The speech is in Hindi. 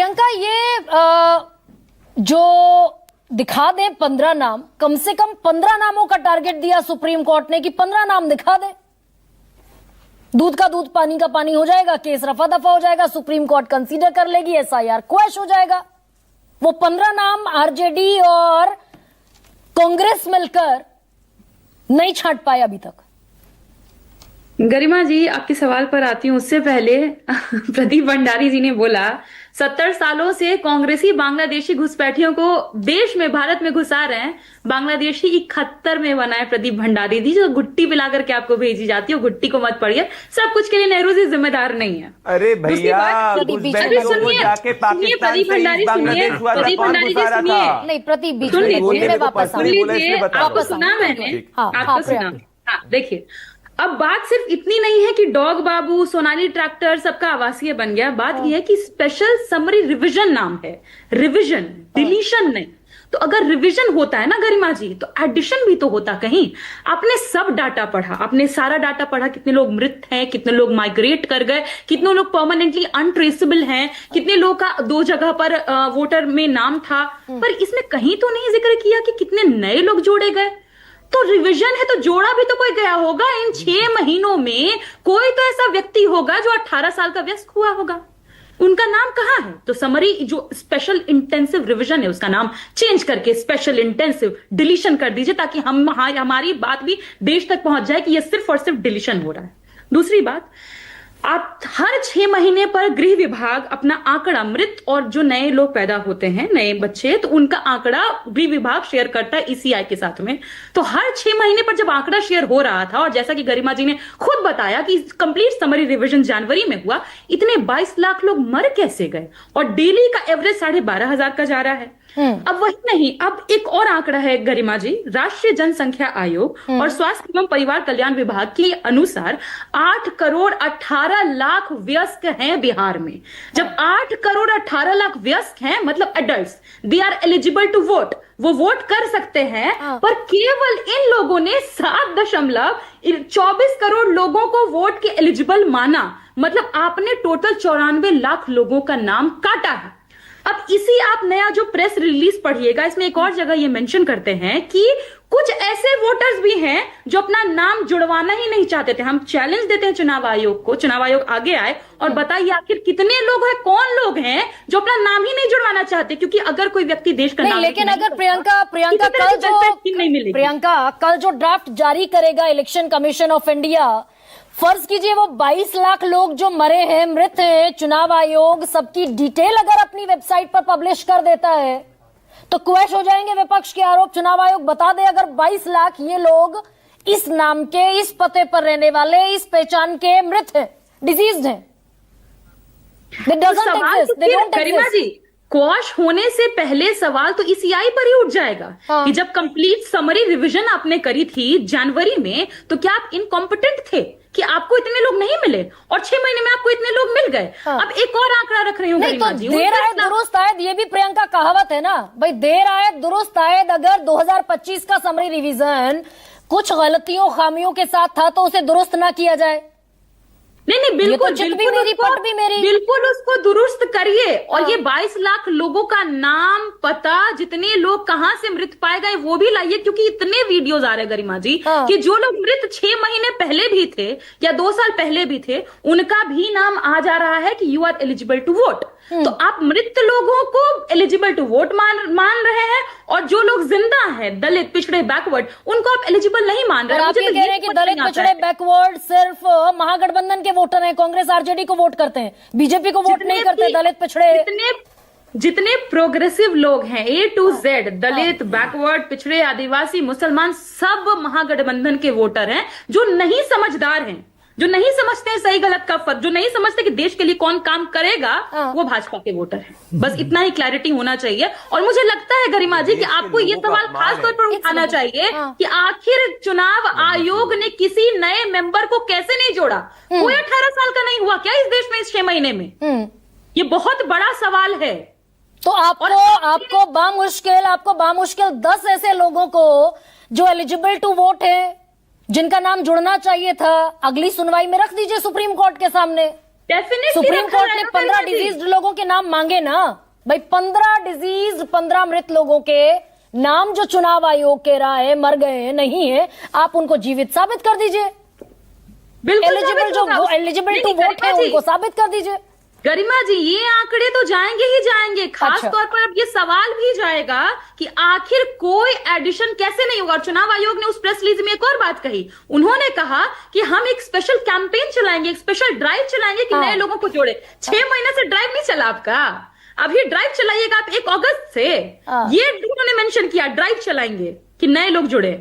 प्रियंका, ये जो दिखा दे 15 नाम, कम से कम 15 नामों का टारगेट दिया सुप्रीम कोर्ट ने कि 15 नाम दिखा दे, दूध का दूध पानी का पानी हो जाएगा, केस रफा दफा हो जाएगा, सुप्रीम कोर्ट कंसीडर कर लेगी, एसआईआर क्वैश हो जाएगा। वो 15 नाम आरजेडी और कांग्रेस मिलकर नहीं छांट पाए अभी तक। गरिमा जी, आपके सवाल पर आती हूँ उससे पहले प्रदीप भंडारी जी ने बोला 70 सालों से कांग्रेसी बांग्लादेशी घुसपैठियों को देश में, भारत में घुसा रहे हैं। बांग्लादेशी 71 में बना है प्रदीप भंडारी जी, जो गुट्टी पिला करके आपको भेजी जाती है, गुट्टी को मत पढ़िए। सब कुछ के लिए नेहरू जी जिम्मेदार नहीं है। अरे भैया, प्रदीप भंडारी जी सुनिए, प्रदीप भंडारी जी सुनिए, नहीं प्रदीप बीच सुन में लीजिए, वापस आपको सुना मैंने, आपको सुना। हाँ, देखिए, अब बात सिर्फ इतनी नहीं है कि डॉग बाबू, सोनाली ट्रैक्टर सबका आवासीय बन गया। बात यह है कि स्पेशल समरी रिवीजन नाम है, रिवीजन, डिलीशन नहीं। तो अगर रिवीजन होता है ना गरिमा जी, तो एडिशन भी तो होता कहीं। आपने सब डाटा पढ़ा, आपने सारा डाटा पढ़ा, कितने लोग मृत हैं, कितने लोग माइग्रेट कर गए, कितने लोग परमानेंटली अनट्रेसेबल हैं, कितने लोग का 2 जगह पर वोटर में नाम था, पर इसमें कहीं तो नहीं जिक्र किया कि कितने नए लोग जोड़े गए। तो रिवीजन है तो जोड़ा भी तो कोई गया होगा। इन 6 महीनों में कोई तो ऐसा व्यक्ति होगा जो 18 साल का वयस्क हुआ होगा। उनका नाम कहाँ है? तो समरी जो स्पेशल इंटेंसिव रिवीजन है उसका नाम चेंज करके स्पेशल इंटेंसिव डिलीशन कर दीजिए, ताकि हमारी बात भी देश तक पहुंच जाए कि यह सिर्फ और सिर्फ डिलीशन हो रहा है। दूसरी बात, आप हर 6 महीने पर गृह विभाग अपना आंकड़ा, मृत और जो नए लोग पैदा होते हैं, नए बच्चे, तो उनका आंकड़ा गृह विभाग शेयर करता है ईसीआई के साथ में। तो हर 6 महीने पर जब आंकड़ा शेयर हो रहा था, और जैसा कि गरिमा जी ने खुद बताया कि कंप्लीट समरी रिवीजन जनवरी में हुआ, इतने 22 लाख लोग मर कैसे गए? और डेली का एवरेज 12,500 का जा रहा है। अब वही नहीं, अब एक और आंकड़ा है गरिमा जी, राष्ट्रीय जनसंख्या आयोग और स्वास्थ्य एवं परिवार कल्याण विभाग के अनुसार 8 करोड़ 18 लाख वयस्क हैं बिहार में। जब 8 करोड़ 18 लाख वयस्क हैं, मतलब adults, they are eligible to vote, वो वोट कर सकते हैं, पर केवल इन लोगों ने 7.24 करोड़ लोगों को वोट के एलिजिबल माना। मतलब आपने टोटल 94 लाख लोगों का नाम काटा है। अब इसी आप नया जो प्रेस रिलीज पढ़िएगा, इसमें एक और जगह ये मेंशन करते हैं कि कुछ ऐसे वोटर्स भी हैं जो अपना नाम जुड़वाना ही नहीं चाहते थे। हम चैलेंज देते हैं चुनाव आयोग को, चुनाव आयोग आगे आए और बताइए आखिर कितने लोग हैं, कौन लोग हैं जो अपना नाम ही नहीं जुड़वाना चाहते। क्योंकि अगर कोई व्यक्ति देश का नहीं, नाम लेकिन अगर प्रियंका कल जो ड्राफ्ट जारी करेगा इलेक्शन कमीशन ऑफ इंडिया, फर्ज कीजिए वो 22 लाख लोग जो मरे हैं, मृत हैं, चुनाव आयोग सबकी डिटेल अगर अपनी वेबसाइट पर पब्लिश कर देता है, तो क्वैश हो जाएंगे विपक्ष के आरोप। चुनाव आयोग बता दे अगर 22 लाख ये लोग इस नाम के, इस पते पर रहने वाले, इस पहचान के मृत हैं, डिजीज्ड हैं, गरिमा जी, क्वैश होने से पहले सवाल तो ईसीआई पर ही उठ जाएगा कि जब कंप्लीट समरी रिवीजन आपने करी थी जनवरी में, तो क्या आप इनकॉम्पिटेंट थे कि आपको इतने लोग नहीं मिले और 6 महीने में आपको इतने लोग मिल गए? अब एक और आंकड़ा रख रही हूँ गरिमा जी, देर आए दुरुस्त आयद, ये भी प्रियंका कहावत है ना भाई, देर आए दुरुस्त आयद। अगर 2025 का समरी रिवीजन कुछ गलतियों खामियों के साथ था तो उसे दुरुस्त ना किया जाए। नहीं, बिल्कुल बिल्कुल उसको दुरुस्त करिए। और ये 22 लाख लोगों का नाम, पता, जितने लोग कहां से मृत पाए गए वो भी लाइए, क्योंकि इतने वीडियोज आ रहे हैं गरिमा जी कि जो लोग मृत 6 महीने पहले भी थे या 2 साल पहले भी थे, उनका भी नाम आ जा रहा है कि you are eligible to vote. तो आप मृत लोगों को एलिजिबल टू वोट मान रहे हैं, और जो लोग जिंदा हैं, दलित, पिछड़े, बैकवर्ड, उनको आप एलिजिबल नहीं मान रहे हैं। आप ये कह रहे हैं कि दलित, पिछड़े, बैकवर्ड सिर्फ महागठबंधन के वोटर हैं, कांग्रेस आरजेडी को वोट करते हैं, बीजेपी को वोट नहीं करते। दलित, पिछड़े, जितने प्रोग्रेसिव लोग हैं, A to Z, Dalit, backward, पिछड़े, आदिवासी, मुसलमान, सब महागठबंधन के वोटर हैं। जो नहीं समझदार हैं, जो नहीं समझते हैं सही गलत का फर्क, जो नहीं समझते कि देश के लिए कौन काम करेगा, वो भाजपा के वोटर हैं। बस इतना ही क्लैरिटी होना चाहिए। और मुझे लगता है गरिमा जी कि आपको ये सवाल खास तौर पर उठाना चाहिए कि आखिर चुनाव आयोग ने किसी नए मेंबर को कैसे नहीं जोड़ा? कोई 18 साल का नहीं हुआ क्या इस देश में इस 6 महीने में? ये बहुत बड़ा सवाल है। तो आपको बामुश्किल 10 ऐसे लोगों को जो एलिजिबल टू वोट है, जिनका नाम जुड़ना चाहिए था, अगली सुनवाई में रख दीजिए सुप्रीम कोर्ट के सामने। डेफिनेटली सुप्रीम कोर्ट ने 15 डिजीज लोगों के नाम मांगे ना भाई, 15 डिजीज 15 मृत लोगों के नाम जो चुनाव आयोग कह रहा है मर गए हैं, नहीं है, आप उनको जीवित साबित कर दीजिए। एलिजिबल जो वो एलिजिबल टू वोट है उनको साबित कर दीजिए। गरिमा जी, ये आंकड़े तो जाएंगे ही जाएंगे, खास तौर पर अब ये सवाल भी जाएगा कि आखिर कोई एडिशन कैसे नहीं होगा। और चुनाव आयोग ने उस प्रेस रिलीज में एक और बात कही, उन्होंने कहा कि हम एक स्पेशल कैंपेन चलाएंगे, एक स्पेशल ड्राइव चलाएंगे कि नए लोगों को जोड़े। 6 महीने से ड्राइव नहीं चला आपका, अभी ड्राइव चलाइएगा आप 1 अगस्त से। ये उन्होंने मेंशन किया, ड्राइव चलाएंगे कि नए लोग जुड़े।